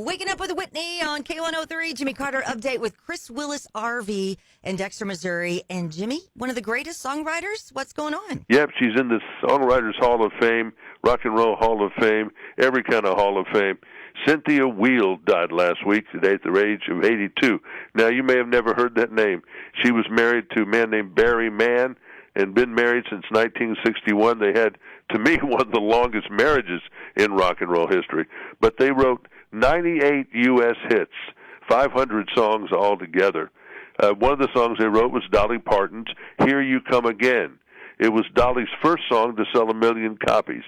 Waking up with Whitney on K103, Jimmy Carter update with Chris Willis RV in Dexter, Missouri. And Jimmy, one of the greatest songwriters, what's going on? Yep, she's in the Songwriters Hall of Fame, Rock and Roll Hall of Fame, every kind of Hall of Fame. Cynthia Weil died last week today at the age of 82. Now, you may have never heard that name. She was married to a man named Barry Mann and been married since 1961. They had, to me, one of the longest marriages in rock and roll history. But they wrote 98 U.S. hits, 500 songs altogether. One of the songs they wrote was Dolly Parton's Here You Come Again. It was Dolly's first song to sell 1 million copies.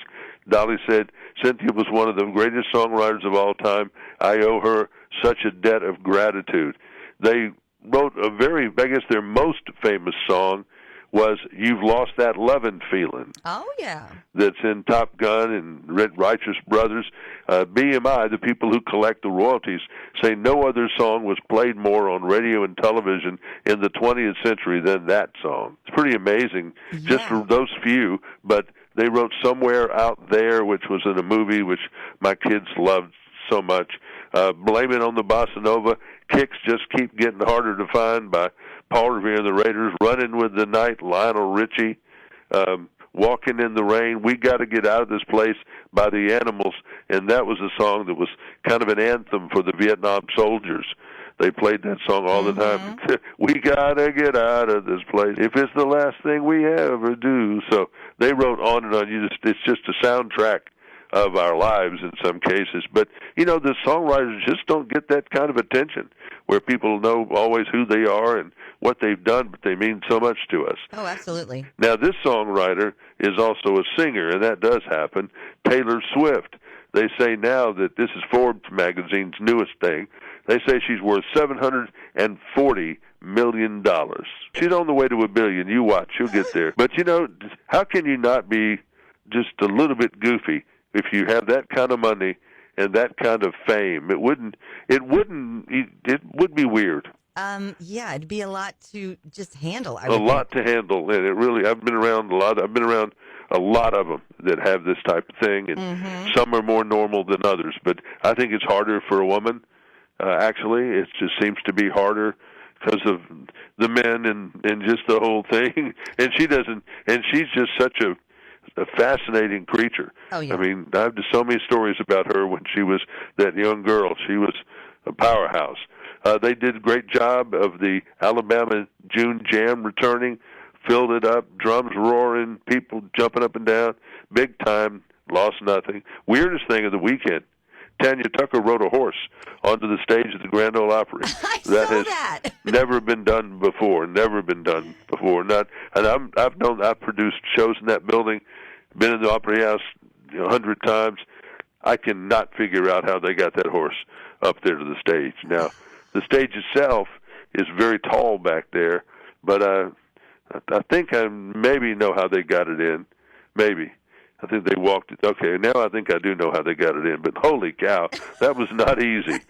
Dolly said, Cynthia was one of the greatest songwriters of all time. I owe her such a debt of gratitude. They wrote I guess their most famous song was You've Lost That Lovin' Feeling. Oh, yeah. That's in Top Gun and Righteous Brothers. BMI, the people who collect the royalties, say no other song was played more on radio and television in the 20th century than that song. It's pretty amazing, just for those few, but they wrote Somewhere Out There, which was in a movie which my kids loved so much. Blame It on the Bossa Nova. Kicks Just Keep Getting Harder to Find by Paul Revere and the Raiders. Running with the Night, Lionel Richie. Walking in the Rain, We Got to Get Out of This Place by the Animals. And that was a song that was kind of an anthem for the Vietnam soldiers. They played that song all the time. We got to get out of this place if it's the last thing we ever do. So they wrote on and on. It's just a soundtrack of our lives in some cases. But, the songwriters just don't get that kind of attention where people know always who they are and what they've done, but they mean so much to us. Oh, absolutely. Now, this songwriter is also a singer, and that does happen, Taylor Swift. They say now that this is Forbes magazine's newest thing. They say she's worth $740 million. She's on the way to $1 billion. You watch, she'll get there. But, how can you not be just a little bit goofy if you have that kind of money and that kind of fame? It would be weird. Yeah, it'd be a lot to just handle. A lot to handle, and I've been around a lot. I've been around a lot of them that have this type of thing, and some are more normal than others. But I think it's harder for a woman. Actually, it just seems to be harder because of the men and just the whole thing. And she doesn't. And she's just such a fascinating creature. Oh, yeah. I mean, I have so many stories about her when she was that young girl. She was a powerhouse. They did a great job of the Alabama June Jam returning, filled it up, drums roaring, people jumping up and down, big time, lost nothing. Weirdest thing of the weekend, Tanya Tucker rode a horse onto the stage of the Grand Ole Opry. That has never been done before. I've produced shows in that building, been in the Opry House 100 times. I cannot figure out how they got that horse up there to the stage. Now, the stage itself is very tall back there, but I think I maybe know how they got it in. Maybe. I think they walked it. Okay, now I think I do know how they got it in, but holy cow, that was not easy.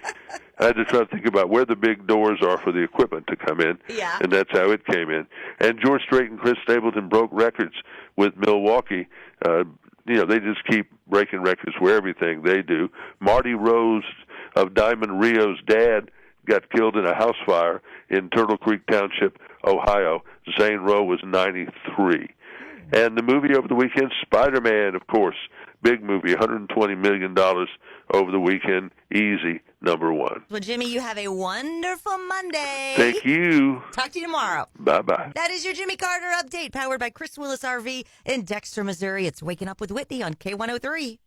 I had to try to think about where the big doors are for the equipment to come in, and that's how it came in. And George Strait and Chris Stapleton broke records with Milwaukee. They just keep breaking records for everything they do. Marty Rose of Diamond Rio's dad got killed in a house fire in Turtle Creek Township, Ohio. Zane Rowe was 93. And the movie over the weekend, Spider-Man, of course, big movie, $120 million over the weekend, easy, number one. Well, Jimmy, you have a wonderful Monday. Thank you. Talk to you tomorrow. Bye-bye. That is your Jimmy Carter update, powered by Chris Willis RV in Dexter, Missouri. It's Waking Up with Whitney on K103.